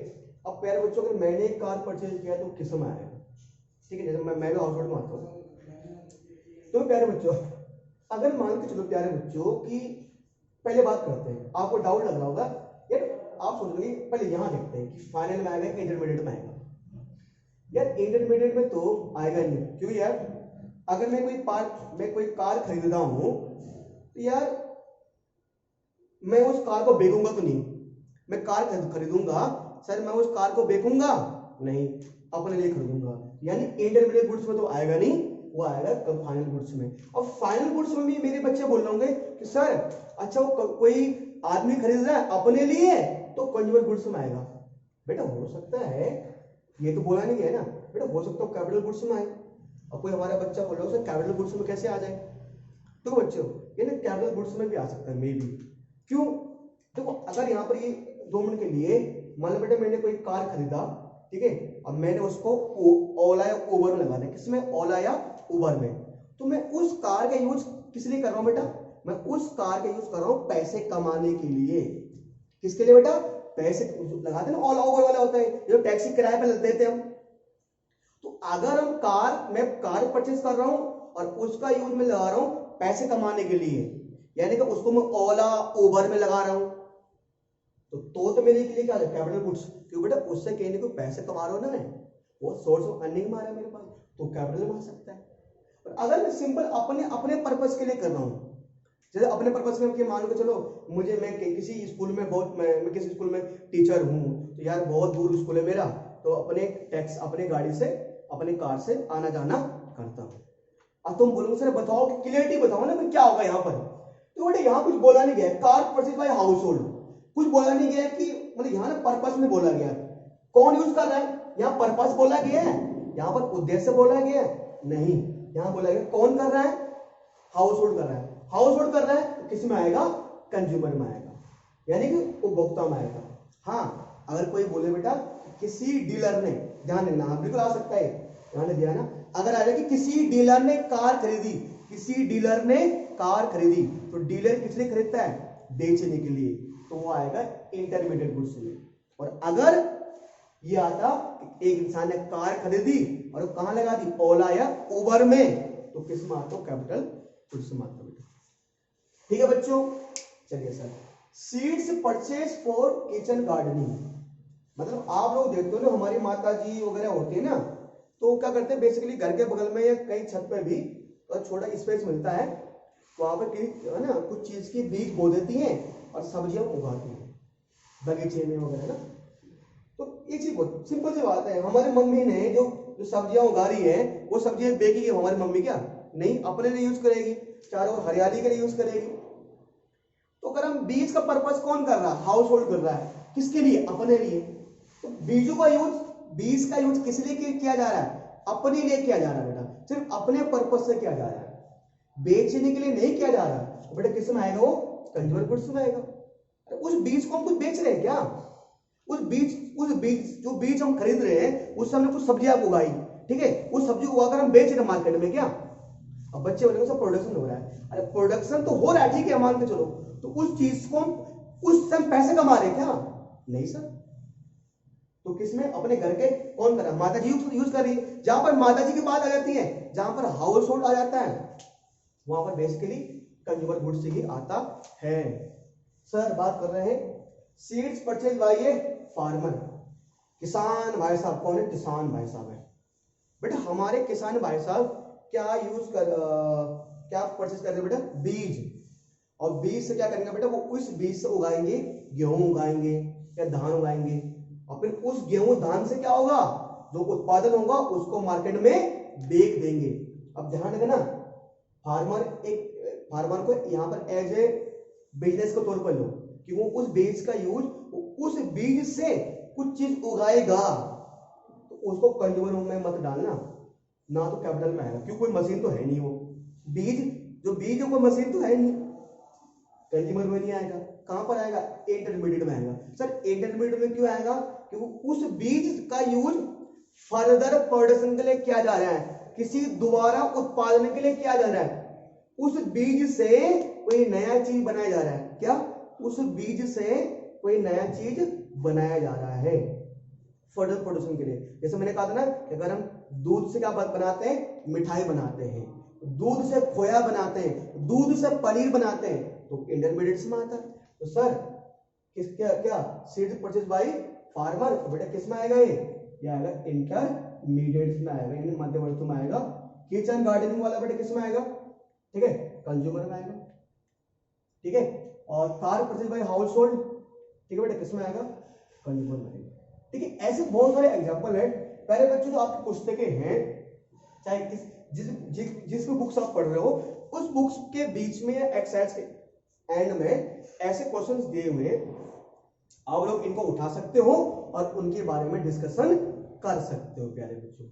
अब प्यारे बच्चों अगर मैंने कार परचेज किया तो किस समय आएगा, ठीक है, जैसे मैं भी हाउस होल्ड में आता हूँ। तो प्यारे बच्चों अगर मान के चलो प्यारे बच्चों कि पहले बात करते हैं, आपको डाउट लग रहा होगा यार, आप सोच रहे पहले यहां देखते हैं कि फाइनल में आएगा, इंटरमीडिएट में आएगा। यार इंटरमीडिएट में तो आएगा नहीं, क्यों यार, अगर मैं कोई कार खरीदता हूं तो यार मैं उस कार को बेचूंगा तो नहीं, मैं कार खरीदूंगा सर, मैं उस कार को बेचूंगा नहीं, अपने लिए खरीदूंगा, यानी इंटरमीडिएट गुड्स में तो आएगा नहीं, वो आएगा फाइनल गुड्स में। अब फाइनल गुड्स में भी मेरे बच्चे बोल रहे होंगे कि सर अच्छा वो कोई आदमी खरीद रहा है अपने लिए तो कंज्यूमर गुड्स में आएगा। बेटा हो सकता है, ये तो बोला नहीं गया ना बेटा, हो सकता है कैपिटल गुड्स में आए। अब कोई हमारा बच्चा बोल रहा है सर कैपिटल गुड्स में कैसे आ जाए, तो बच्चों ये ना कैपिटल गुड्स में भी आ सकता है मे बी। क्यों, देखो अगर यहाँ पर ये 2 मिनट के लिए मान लो बेटा मैंने कोई कार खरीदा, ठीक है, अब मैंने उसको ओला या उबर में लगा दिया, किसमें, ओला या उबर में, तो मैं उस कार का यूज किस लिए कर रहा हूं बेटा, मैं उस कार का यूज कर रहा हूं पैसे कमाने के लिए। किसके लिए बेटा, पैसे लगाते ना, ओला उबर वाला होता है जो टैक्सी किराए पे देते हैं हम। तो अगर मैं कार परचेज कर रहा हूं और उसका यूज में लगा रहा हूं पैसे कमाने के लिए, यानी कि उसको मैं ओला उबर में लगा रहा हूं, तो मेरे लिए क्या है, कैपिटल गुड्स, क्योंकि बेटा उससे कहीं ना कोई पैसे कमा रहा हूं ना मैं, वो सोर्स ऑफ अर्निंग में आ रहा है मेरे पास, तो कैपिटल में आ सकता है। और अगर मैं सिंपल अपने पर्पस के लिए कर रहा हूं, जैसे अपने पर्पस में मान लो चलो मुझे, मैं किसी स्कूल में मैं किसी स्कूल में टीचर हूं, तो यार बहुत दूर स्कूल है मेरा, तो अपने गाड़ी से, अपने कार से आना जाना करता हूं। अब तुम बोलोगे सर बताओ, क्लियरिटी बताओ ना क्या होगा यहाँ पर, तो बेटा यहाँ कुछ बोला नहीं गया, car purchase by house hold कुछ बोला नहीं गया कि मतलब यहाँ ना पर्पस में बोला गया, कौन यूज कर रहा है, यहाँ पर्पस बोला गया है, यहाँ पर उद्देश्य बोला गया है नहीं, यहाँ बोला गया कौन कर रहा है, हाउस होल्ड कर रहा है, हाउस होल्ड कर रहा है तो किस में आएगा, कंज्यूमर में आएगा, यानी कि उपभोक्ता में आएगा। हाँ अगर कोई बोले बेटा किसी डीलर ने, ध्यान देना बिल्कुल आ सकता है, ध्यान दिया ना, अगर आ जाए कि किसी डीलर ने कार खरीदी, किसी डीलर ने कार खरीदी, तो डीलर किस लिए खरीदता है, बेचने के लिए, तो वो आएगा इंटरमीडिएट गुड्स में। और अगर ये आता एक इंसान ने कार खरीदी और कहां लगा दी, ओला या उबर में, तो किस में आता, कैपिटल गुड्स में आता बेटा। ठीक है बच्चों, चलिए sir, seeds purchase for kitchen gardening, मतलब आप लोग देखते हो ना हमारी माता जी वगैरह होती है ना, तो क्या करते हैं बेसिकली घर के बगल में या कहीं छत पे भी तो छोटा स्पेस मिलता है, वहां पर है ना कुछ चीज की बीज बो देती हैं और सब्जियां उगाती हैं बगीचे में वगैरह ना। तो एक चीज बहुत सिंपल सी बात है, हमारी मम्मी ने जो जो सब्जियां उगा रही है वो सब्जियां बेचेगी हमारी मम्मी क्या? नहीं, अपने लिए यूज करेगी, चारों ओर हरियाली के लिए यूज करेगी। तो अगर हम बीज का पर्पस कौन कर रहा है? हाउस होल्ड कर रहा है, किसके लिए? अपने लिए। तो बीजों का यूज, बीज का यूज किस लिए किया जा रहा है? अपने लिए किया जा रहा है बेटा, सिर्फ अपने पर्पस से किया जा रहा है, बेचने के लिए नहीं किया जा रहा। तो बेटा किस में आएगा वो? कंज्यूमर गुड्स में आएगा। उस बीज को हम कुछ बेच रहे हैं क्या? उस बीज जो बीज हम खरीद रहे हैं उससे हमने कुछ सब्जियां उगाई, ठीक है, उस सब्जी को उगाकर हम बेच रहे हैं मार्केट में क्या? अब बच्चे बोलेंगे सब प्रोडक्शन हो रहा है, अरे प्रोडक्शन तो हो रहा है, ठीक है, मान के चलो, तो उस चीज को उससे हम पैसे कमा रहे हैं क्या? नहीं सर। तो किसमें? अपने घर के कौन कर रहा है? माता जी यूज कर रही है। जहां पर माता जी की बात आ जाती है, जहां पर हाउस होल्ड आ जाता है, वहां पर बेसिकली कंज्यूमर गुड्स ही आता है। सर बात कर रहे हैं seeds purchase by a farmer, किसान भाई साहब कौन है? किसान भाई साहब है। बेटा हमारे किसान भाई साहब क्या क्या परचेज कर रहे हैं बेटा? बीज। और बीज से क्या करेंगे बेटा? वो उस बीज से उगाएंगे, गेहूं उगाएंगे या धान उगाएंगे, और फिर उस गेहूं धान से क्या होगा? जो उत्पादन होगा उसको मार्केट में बेच देंगे। अब ध्यान रखना, फार्मर को यहां पर एज ए बिजनेस के तौर पर लो कि वो उस बीज का यूज, उस बीज से कुछ चीज उगाएगा, तो उसको कंज्यूमर में मत डालना, ना तो कैपिटल में आएगा, क्योंकि कोई मशीन तो है नहीं, वो बीज जो बीज है कोई मशीन तो है नहीं, कंज्यूमर में नहीं आएगा। कहां पर आएगा? इंटरमीडिएट में आएगा। सर इंटरमीडिएट में क्यों आएगा? क्योंकि उस बीज का यूज फर्दर प्रोडक्शन के लिए किया जा रहा है, किसी दोबारा उत्पादन के लिए किया जा रहा है, उस बीज से कोई नया चीज बनाया जा रहा है। क्या? उस बीज से कोई नया चीज बनाया जा रहा है फर्दर प्रोडक्शन के लिए। जैसे मैंने कहा था ना कि अगर हम दूध से क्या बनाते हैं? मिठाई बनाते हैं, दूध से खोया बनाते हैं, दूध से पनीर बनाते हैं, तो इंटरमीडिएट्स में आता है। तो सर क्या सीड परचेज बाय फार्मर, तो बेटा किस में आएगा? ये आएगा इंटरमीडिएट्स में आएगा, यानी मध्यवर्ती में आएगा। किचन गार्डनिंग वाला बेटा किस में आएगा? ठीक है, कंज्यूमर में आएगा, ठीक है। और car purchase by house hold, ठीक है बेटा, किस में आएगा? कंज्यूमर में आएगा, ठीक है। ऐसे बहुत सारे एग्जांपल है। पहले बच्चों जो आपकी पुस्तकें हैं, चाहे जिस भी बुक्स आप पढ़ रहे हो, उस बुक्स के बीच में एक्सरसाइज के एंड में ऐसे क्वेश्चंस दिए हुए, आप लोग इनको उठा सकते हो और उनके बारे में डिस्कशन कर सकते हो प्यारे बच्चों,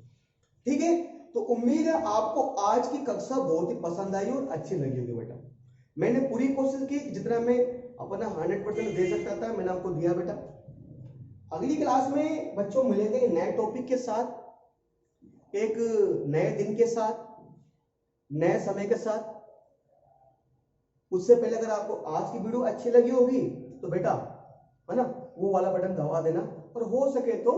ठीक है। तो उम्मीद है आपको आज की कक्षा बहुत ही पसंद आई और अच्छी लगी होगी बेटा। मैंने पूरी कोशिश की, जितना मैं अपना 100% दे सकता था मैंने आपको दिया बेटा। अगली क्लास में बच्चों मिलेंगे नए टॉपिक के साथ, एक नए दिन के साथ, नए समय के साथ। उससे पहले अगर आपको आज की वीडियो अच्छी लगी होगी तो बेटा है ना, वो वाला बटन दबा देना, और हो सके तो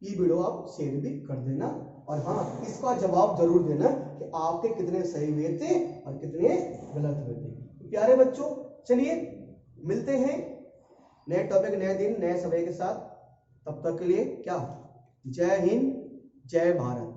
ये वीडियो आप शेयर भी कर देना। और हाँ, इसका जवाब जरूर देना कि आपके कितने सही हुए थे और कितने गलत हुए थे। तो प्यारे बच्चों, चलिए मिलते हैं नए टॉपिक, नए दिन, नए समय के साथ। तब तक के लिए क्या, जय हिंद, जय भारत।